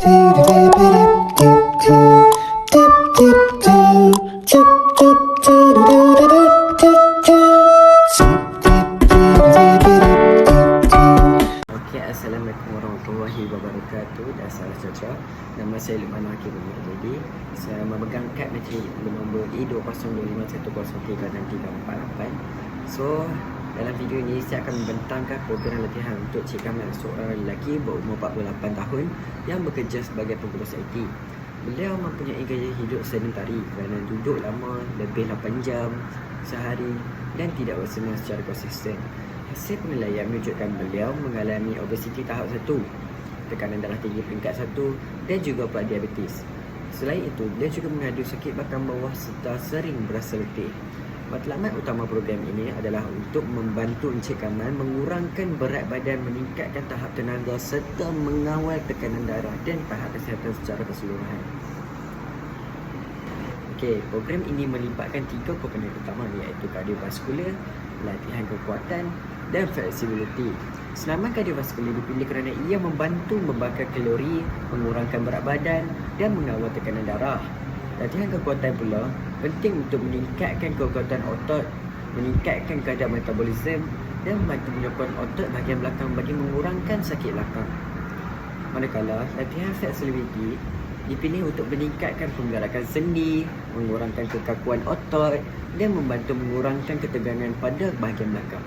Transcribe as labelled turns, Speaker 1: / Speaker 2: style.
Speaker 1: Assalamualaikum warahmatullahi wabarakatuh. Dan salam sejahtera. Nama saya Luqman Hakim. Jadi saya memegang kad matrik nombor E202510K348. So dalam video ini saya akan membentangkan program latihan untuk Cik Kamal, seorang lelaki berumur 48 tahun yang bekerja sebagai pengurus IT. Beliau mempunyai gaya hidup sedentari kerana duduk lama lebih 8 jam sehari dan tidak bersenam secara konsisten. Hasil penilaian menunjukkan beliau mengalami obesiti tahap 1, tekanan darah tinggi peringkat 1 dan juga pula diabetes. Selain itu, beliau juga mengadu sakit belakang bawah serta sering berasa letih. Matlamat utama program ini adalah untuk membantu Encik Kamal mengurangkan berat badan, meningkatkan tahap tenaga serta mengawal tekanan darah dan tahap kesihatan secara keseluruhan. Program ini melibatkan 3 komponen utama, iaitu kardiovaskular, latihan kekuatan dan flexibility. Senaman kardiovaskular dipilih kerana ia membantu membakar kalori, mengurangkan berat badan dan mengawal tekanan darah. Latihan kekuatan pula penting untuk meningkatkan kekuatan otot, meningkatkan kadar metabolisme dan membantu menyokong otot bahagian belakang bagi mengurangkan sakit belakang. Manakala latihan flexibility dipilih untuk meningkatkan penggerakan sendi, mengurangkan kekakuan otot dan membantu mengurangkan ketegangan pada bahagian belakang.